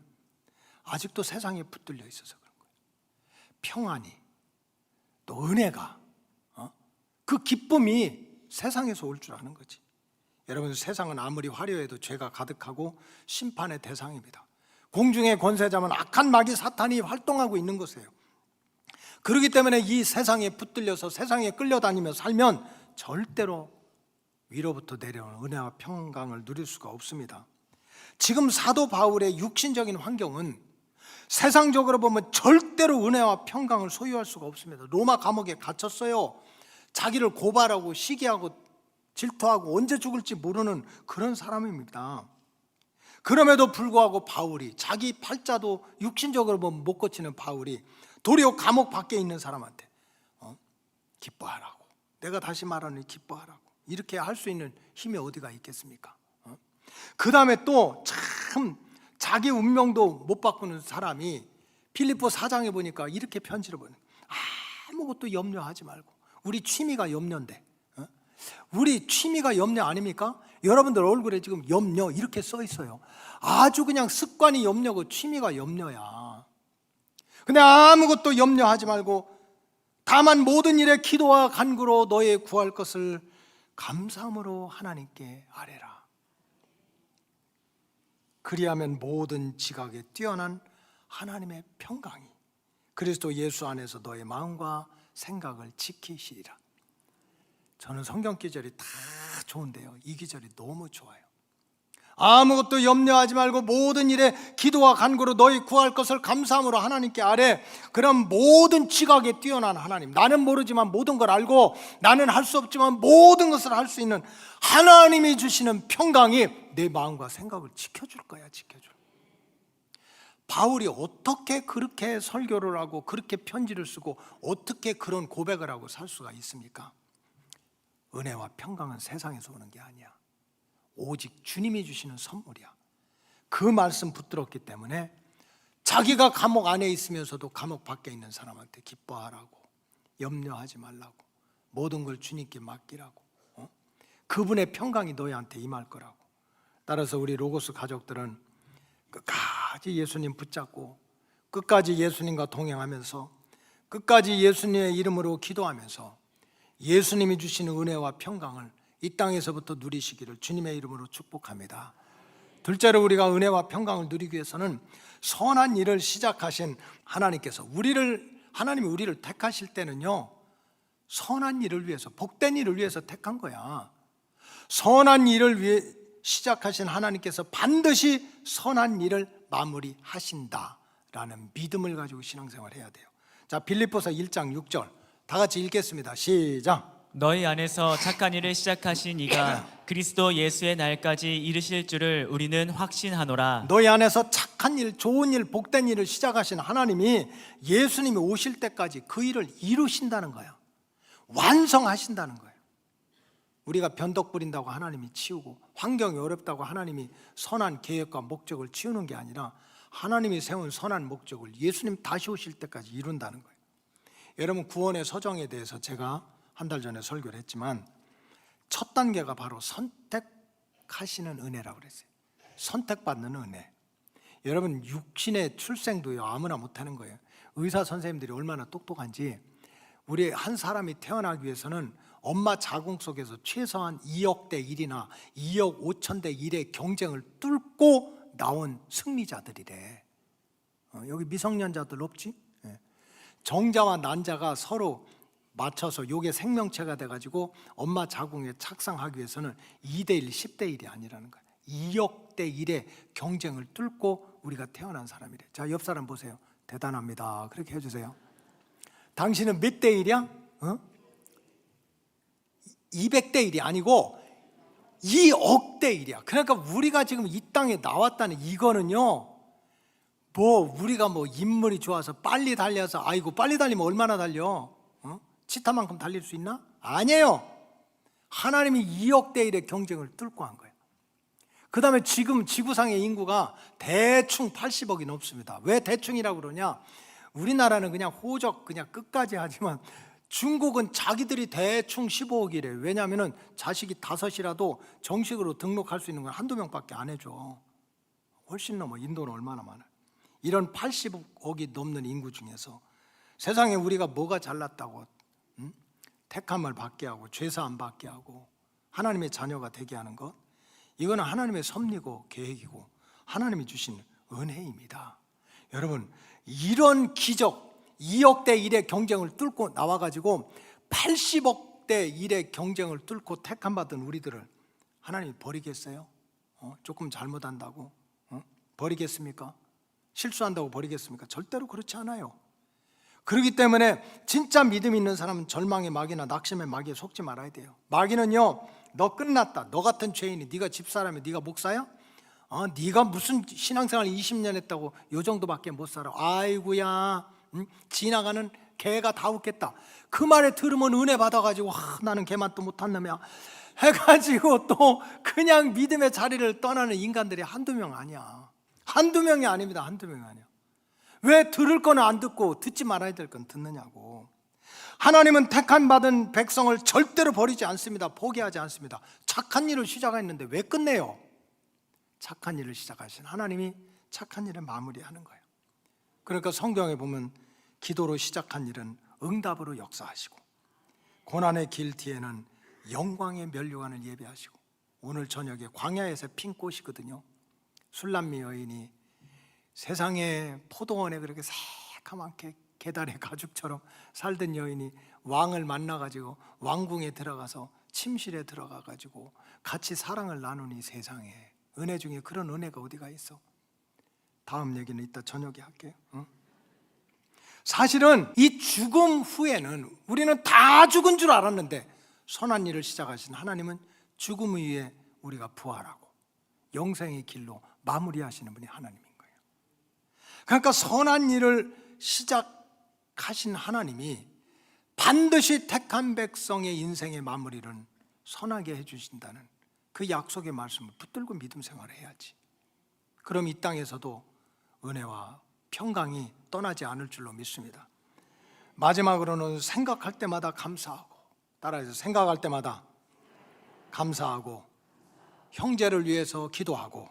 아직도 세상에 붙들려 있어서 그런 거예요. 평안이, 또 은혜가, 그 기쁨이 세상에서 올 줄 아는 거지. 여러분, 세상은 아무리 화려해도 죄가 가득하고 심판의 대상입니다. 공중의 권세자면 악한 마귀 사탄이 활동하고 있는 것이에요. 그렇기 때문에 이 세상에 붙들려서 세상에 끌려다니며 살면 절대로 위로부터 내려오는 은혜와 평강을 누릴 수가 없습니다. 지금 사도 바울의 육신적인 환경은 세상적으로 보면 절대로 은혜와 평강을 소유할 수가 없습니다. 로마 감옥에 갇혔어요. 자기를 고발하고 시기하고 질투하고 언제 죽을지 모르는 그런 사람입니다. 그럼에도 불구하고 바울이, 자기 팔자도 육신적으로 보면 못 고치는 바울이 도리어 감옥 밖에 있는 사람한테 기뻐하라고, 내가 다시 말하는 기뻐하라고, 이렇게 할 수 있는 힘이 어디가 있겠습니까? 그 다음에 또 참 자기 운명도 못 바꾸는 사람이 빌립보 4장에 보니까 이렇게 편지를 보내요. 아무것도 염려하지 말고, 우리 취미가 염려인데, 우리 취미가 염려 아닙니까? 여러분들 얼굴에 지금 염려 이렇게 써 있어요. 아주 그냥 습관이 염려고 취미가 염려야. 근데 아무것도 염려하지 말고 다만 모든 일에 기도와 간구로 너의 구할 것을 감사함으로 하나님께 아뢰라. 그리하면 모든 지각에 뛰어난 하나님의 평강이 그리스도 예수 안에서 너의 마음과 생각을 지키시리라. 저는 성경 기절이 다 좋은데요, 이 기절이 너무 좋아요. 아무것도 염려하지 말고 모든 일에 기도와 간구로 너희 구할 것을 감사함으로 하나님께 아뢰. 그럼 모든 지각에 뛰어난 하나님, 나는 모르지만 모든 걸 알고 나는 할 수 없지만 모든 것을 할 수 있는 하나님이 주시는 평강이 내 마음과 생각을 지켜줄 거야. 지켜줄. 바울이 어떻게 그렇게 설교를 하고 그렇게 편지를 쓰고 어떻게 그런 고백을 하고 살 수가 있습니까? 은혜와 평강은 세상에서 오는 게 아니야. 오직 주님이 주시는 선물이야. 그 말씀 붙들었기 때문에 자기가 감옥 안에 있으면서도 감옥 밖에 있는 사람한테 기뻐하라고, 염려하지 말라고, 모든 걸 주님께 맡기라고, 그분의 평강이 너희한테 임할 거라고. 따라서 우리 로고스 가족들은 끝까지 예수님 붙잡고 끝까지 예수님과 동행하면서 끝까지 예수님의 이름으로 기도하면서 예수님이 주시는 은혜와 평강을 이 땅에서부터 누리시기를 주님의 이름으로 축복합니다. 둘째로, 우리가 은혜와 평강을 누리기 위해서는 선한 일을 시작하신 하나님께서 하나님이 우리를 택하실 때는요, 선한 일을 위해서, 복된 일을 위해서 택한 거야. 선한 일을 위해 시작하신 하나님께서 반드시 선한 일을 마무리하신다라는 믿음을 가지고 신앙생활을 해야 돼요. 자, 빌립보서 1장 6절 다 같이 읽겠습니다. 시작. 너희 안에서 착한 일을 시작하신 이가 그리스도 예수의 날까지 이르실 줄을 우리는 확신하노라. 너희 안에서 착한 일, 좋은 일, 복된 일을 시작하신 하나님이 예수님이 오실 때까지 그 일을 이루신다는 거야. 완성하신다는 거예요. 우리가 변덕 부린다고 하나님이 치우고, 환경이 어렵다고 하나님이 선한 계획과 목적을 치우는 게 아니라 하나님이 세운 선한 목적을 예수님 다시 오실 때까지 이룬다는 거예요. 여러분, 구원의 서정에 대해서 제가 한 달 전에 설교를 했지만 첫 단계가 바로 선택하시는 은혜라고 그랬어요. 선택받는 은혜. 여러분, 육신의 출생도요 아무나 못하는 거예요. 의사 선생님들이 얼마나 똑똑한지, 우리 한 사람이 태어나기 위해서는 엄마 자궁 속에서 최소한 2억 대 1이나 2억 5천 대 1의 경쟁을 뚫고 나온 승리자들이래. 여기 미성년자들 없지? 정자와 난자가 서로 맞춰서 요게 생명체가 돼가지고 엄마 자궁에 착상하기 위해서는 2대 1, 10대 1이 아니라는 거예요. 2억 대 1의 경쟁을 뚫고 우리가 태어난 사람이래. 자, 옆 사람 보세요. 대단합니다. 그렇게 해주세요. 당신은 몇 대 1이야? 200대 1이 아니고 2억 대 1이야. 그러니까 우리가 지금 이 땅에 나왔다는 이거는요, 우리가 인물이 좋아서 빨리 달려서, 아이고 빨리 달리면 얼마나 달려? 치타만큼 달릴 수 있나? 아니에요. 하나님이 2억 대 1의 경쟁을 뚫고 한 거예요. 그 다음에 지금 지구상의 인구가 대충 80억이 넘습니다. 왜 대충이라고 그러냐? 우리나라는 그냥 호적 그냥 끝까지 하지만 중국은 자기들이 대충 15억이래. 왜냐하면 자식이 5이라도 정식으로 등록할 수 있는 건 한두 명밖에 안 해줘. 훨씬 넘어. 인도는 얼마나 많아. 이런 80억이 넘는 인구 중에서 세상에 우리가 뭐가 잘났다고 택함을 받게 하고 죄사함 받게 하고 하나님의 자녀가 되게 하는 것, 이거는 하나님의 섭리고 계획이고 하나님이 주신 은혜입니다. 여러분, 이런 기적, 2억 대 1의 경쟁을 뚫고 나와가지고 80억 대 1의 경쟁을 뚫고 택함 받은 우리들을 하나님이 버리겠어요? 조금 잘못한다고 버리겠습니까? 실수한다고 버리겠습니까? 절대로 그렇지 않아요. 그렇기 때문에 진짜 믿음 있는 사람은 절망의 마귀나 낙심의 마귀에 속지 말아야 돼요. 마귀는요, 너 끝났다. 너 같은 죄인이, 네가 집사라면 네가 목사야? 네가 무슨 신앙생활 20년 했다고 요 정도밖에 못 살아. 아이고야, 지나가는 개가 다 웃겠다. 그 말에 들으면 은혜 받아가지고 나는 개맛도 못한 놈이야 해가지고 또 그냥 믿음의 자리를 떠나는 인간들이 한두 명 아니야. 한두 명이 아닙니다. 한두 명이 아니야. 왜 들을 거는 안 듣고 듣지 말아야 될 건 듣느냐고. 하나님은 택한 받은 백성을 절대로 버리지 않습니다. 포기하지 않습니다. 착한 일을 시작했는데 왜 끝내요? 착한 일을 시작하신 하나님이 착한 일을 마무리하는 거예요. 그러니까 성경에 보면 기도로 시작한 일은 응답으로 역사하시고, 고난의 길 뒤에는 영광의 면류관을 예배하시고, 오늘 저녁에 광야에서 핀 꽃이거든요. 술람미 여인이 세상에 포도원에 그렇게 새카맣게 계달의 가죽처럼 살던 여인이 왕을 만나가지고 왕궁에 들어가서 침실에 들어가가지고 같이 사랑을 나누니 세상에 은혜 중에 그런 은혜가 어디가 있어? 다음 얘기는 이따 저녁에 할게요. 사실은 이 죽음 후에는 우리는 다 죽은 줄 알았는데 선한 일을 시작하신 하나님은 죽음 위에 우리가 부활하고 영생의 길로 마무리하시는 분이 하나님인 거예요. 그러니까 선한 일을 시작하신 하나님이 반드시 택한 백성의 인생의 마무리를 선하게 해주신다는 그 약속의 말씀을 붙들고 믿음 생활을 해야지. 그럼 이 땅에서도 은혜와 평강이 떠나지 않을 줄로 믿습니다. 마지막으로는 생각할 때마다 감사하고, 따라해서 생각할 때마다 감사하고, 형제를 위해서 기도하고,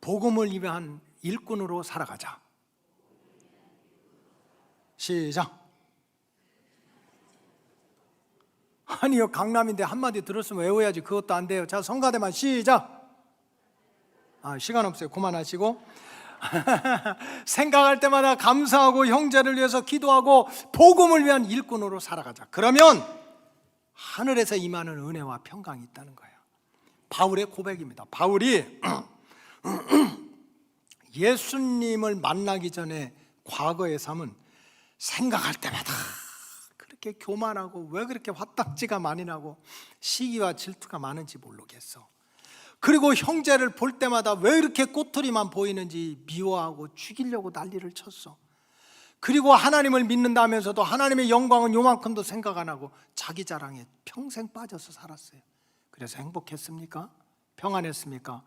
복음을 위한 일꾼으로 살아가자. 시작. 아니요, 강남인데 한마디 들었으면 외워야지. 그것도 안 돼요. 자, 성가대만 시작. 시간 없어요. 그만하시고. 생각할 때마다 감사하고 형제를 위해서 기도하고 복음을 위한 일꾼으로 살아가자. 그러면 하늘에서 임하는 은혜와 평강이 있다는 거예요. 바울의 고백입니다. 바울이 예수님을 만나기 전에 과거의 삶은 생각할 때마다 그렇게 교만하고 왜 그렇게 화딱지가 많이 나고 시기와 질투가 많은지 모르겠어. 그리고 형제를 볼 때마다 왜 이렇게 꼬투리만 보이는지 미워하고 죽이려고 난리를 쳤어. 그리고 하나님을 믿는다면서도 하나님의 영광은 요만큼도 생각 안 하고 자기 자랑에 평생 빠져서 살았어요. 그래서 행복했습니까? 평안했습니까?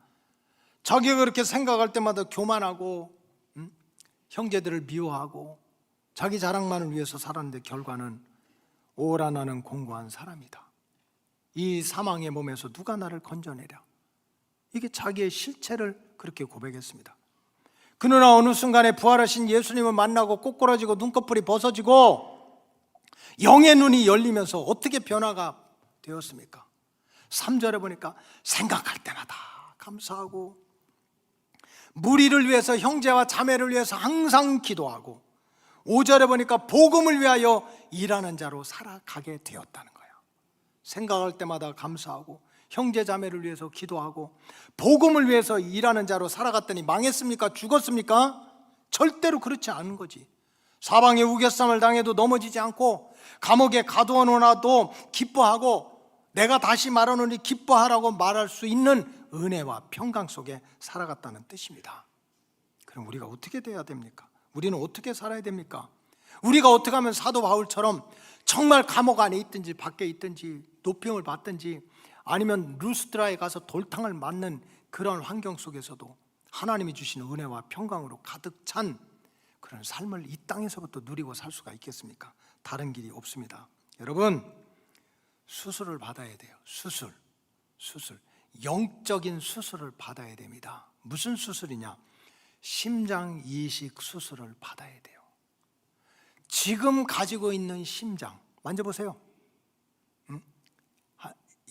자기가 그렇게 생각할 때마다 교만하고 형제들을 미워하고 자기 자랑만을 위해서 살았는데 결과는 오라 나는 공고한 사람이다. 이 사망의 몸에서 누가 나를 건져내랴. 이게 자기의 실체를 그렇게 고백했습니다. 그러나 어느 순간에 부활하신 예수님을 만나고 꼬꾸라지고 눈꺼풀이 벗어지고 영의 눈이 열리면서 어떻게 변화가 되었습니까? 3절에 보니까 생각할 때마다 감사하고 무리를 위해서 형제와 자매를 위해서 항상 기도하고 5절에 보니까 복음을 위하여 일하는 자로 살아가게 되었다는 거예요. 생각할 때마다 감사하고 형제 자매를 위해서 기도하고 복음을 위해서 일하는 자로 살아갔더니 망했습니까? 죽었습니까? 절대로 그렇지 않은 거지. 사방에 우겨쌈을 당해도 넘어지지 않고 감옥에 가두어 놓아도 기뻐하고 내가 다시 말하노니 기뻐하라고 말할 수 있는 은혜와 평강 속에 살아갔다는 뜻입니다. 그럼 우리가 어떻게 돼야 됩니까? 우리는 어떻게 살아야 됩니까? 우리가 어떻게 하면 사도 바울처럼 정말 감옥 안에 있든지 밖에 있든지 노병을 받든지 아니면 루스드라에 가서 돌탕을 맞는 그런 환경 속에서도 하나님이 주시는 은혜와 평강으로 가득 찬 그런 삶을 이 땅에서부터 누리고 살 수가 있겠습니까? 다른 길이 없습니다. 여러분, 수술을 받아야 돼요. 수술. 영적인 수술을 받아야 됩니다. 무슨 수술이냐? 심장 이식 수술을 받아야 돼요. 지금 가지고 있는 심장 만져보세요.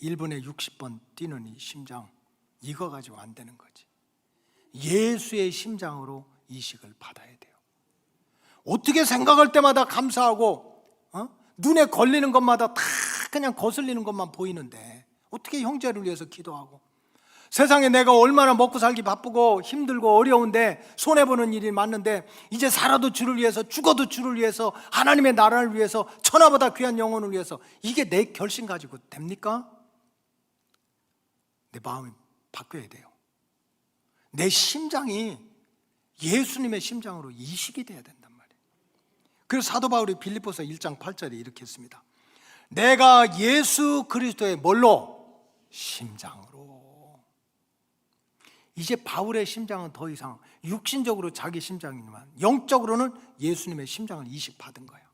1분에 60번 뛰는 이 심장, 이거 가지고 안 되는 거지. 예수의 심장으로 이식을 받아야 돼요. 어떻게 생각할 때마다 감사하고 눈에 걸리는 것마다 다 그냥 거슬리는 것만 보이는데 어떻게 형제를 위해서 기도하고 세상에 내가 얼마나 먹고 살기 바쁘고 힘들고 어려운데 손해보는 일이 많은데 이제 살아도 주를 위해서 죽어도 주를 위해서 하나님의 나라를 위해서 천하보다 귀한 영혼을 위해서 이게 내 결심 가지고 됩니까? 내 마음이 바뀌어야 돼요. 내 심장이 예수님의 심장으로 이식이 돼야 된단 말이에요. 그래서 사도 바울이 빌립보서 1장 8절에 이렇게 했습니다. 내가 예수 그리스도의 뭘로? 심장으로. 이제 바울의 심장은 더 이상 육신적으로 자기 심장이지만 영적으로는 예수님의 심장을 이식받은 거예요.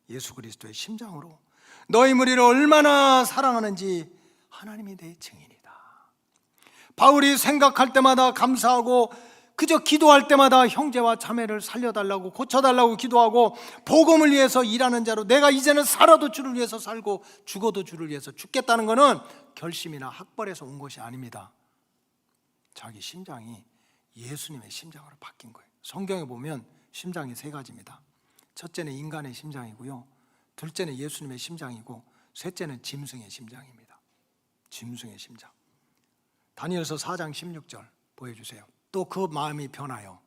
예수 그리스도의 심장으로 너희 무리를 얼마나 사랑하는지 하나님이 내 증인이다. 바울이 생각할 때마다 감사하고 그저 기도할 때마다 형제와 자매를 살려달라고 고쳐달라고 기도하고 복음을 위해서 일하는 자로 내가 이제는 살아도 주를 위해서 살고 죽어도 주를 위해서 죽겠다는 것은 결심이나 학벌에서 온 것이 아닙니다. 자기 심장이 예수님의 심장으로 바뀐 거예요. 성경에 보면 심장이 세 가지입니다. 첫째는 인간의 심장이고요, 둘째는 예수님의 심장이고 셋째는 짐승의 심장입니다. 짐승의 심장. 다니엘서 4장 16절 보여주세요. 또 그 마음이 변하여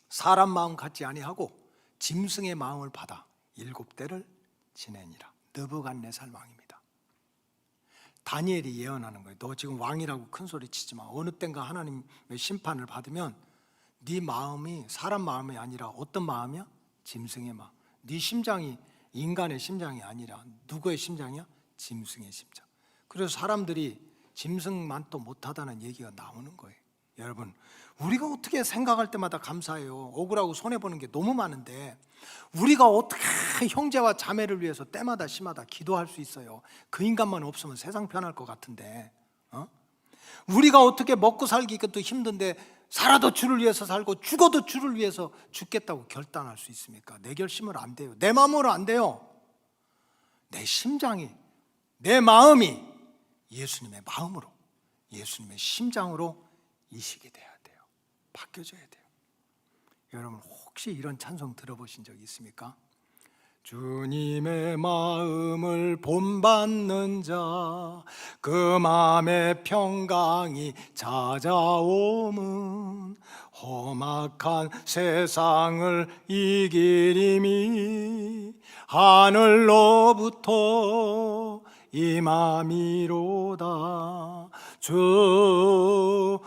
사람 마음 같지 아니하고 짐승의 마음을 받아 7대를 지내니라. 느부갓네살 왕입니다. 다니엘이 예언하는 거예요. 너 지금 왕이라고 큰 소리 치지 마. 어느 땐가 하나님의 심판을 받으면 네 마음이 사람 마음이 아니라 어떤 마음이야? 짐승의 마음. 네 심장이 인간의 심장이 아니라 누구의 심장이야? 짐승의 심장. 그래서 사람들이 짐승만 또 못하다는 얘기가 나오는 거예요. 여러분, 우리가 어떻게 생각할 때마다 감사해요. 억울하고 손해보는 게 너무 많은데 우리가 어떻게 형제와 자매를 위해서 때마다 시마다 기도할 수 있어요? 그 인간만 없으면 세상 편할 것 같은데 우리가 어떻게 먹고 살기도 힘든데 살아도 주를 위해서 살고 죽어도 주를 위해서 죽겠다고 결단할 수 있습니까? 내 결심으로 안 돼요. 내 마음으로 안 돼요. 내 심장이, 내 마음이 예수님의 마음으로, 예수님의 심장으로 이식이 돼야 돼요. 바뀌어져야 돼요. 여러분, 혹시 이런 찬송 들어보신 적 있습니까? 주님의 마음을 본받는 자, 그 마음의 평강이 찾아오면 험악한 세상을 이기리니 하늘로부터 임함이로다. 주님의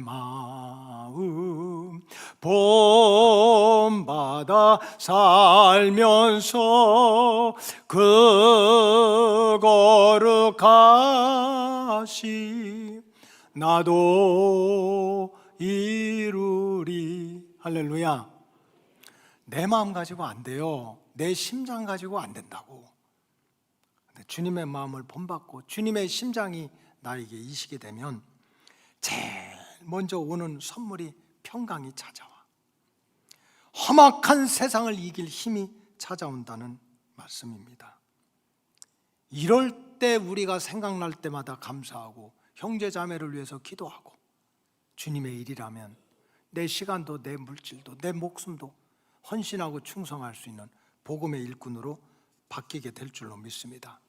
마음 본받아 살면서 그 거룩하시 나도 이루리. 할렐루야. 내 마음 가지고 안 돼요. 내 심장 가지고 안 된다고. 근데 주님의 마음을 본받고 주님의 심장이 나에게 이시게 되면 제일 먼저 오는 선물이 평강이 찾아와. 험악한 세상을 이길 힘이 찾아온다는 말씀입니다. 이럴 때 우리가 생각날 때마다 감사하고 형제 자매를 위해서 기도하고, 주님의 일이라면 내 시간도 내 물질도 내 목숨도 헌신하고 충성할 수 있는 복음의 일꾼으로 바뀌게 될 줄로 믿습니다.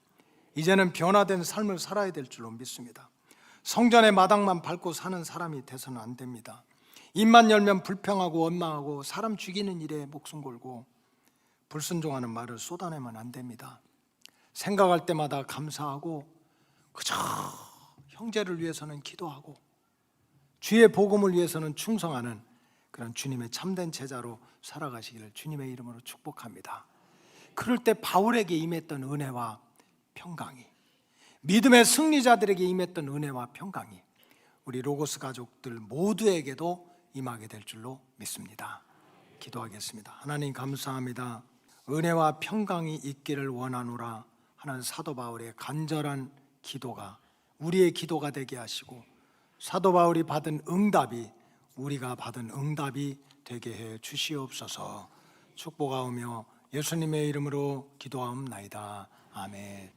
이제는 변화된 삶을 살아야 될 줄로 믿습니다. 성전의 마당만 밟고 사는 사람이 돼서는 안 됩니다. 입만 열면 불평하고 원망하고 사람 죽이는 일에 목숨 걸고 불순종하는 말을 쏟아내면 안 됩니다. 생각할 때마다 감사하고 그저 형제를 위해서는 기도하고 주의 복음을 위해서는 충성하는 그런 주님의 참된 제자로 살아가시기를 주님의 이름으로 축복합니다. 그럴 때 바울에게 임했던 은혜와 평강이, 믿음의 승리자들에게 임했던 은혜와 평강이 우리 로고스 가족들 모두에게도 임하게 될 줄로 믿습니다. 기도하겠습니다. 하나님 감사합니다. 은혜와 평강이 있기를 원하노라 하는 사도 바울의 간절한 기도가 우리의 기도가 되게 하시고, 사도 바울이 받은 응답이 우리가 받은 응답이 되게 해 주시옵소서. 축복하오며 예수님의 이름으로 기도하옵나이다. 아멘.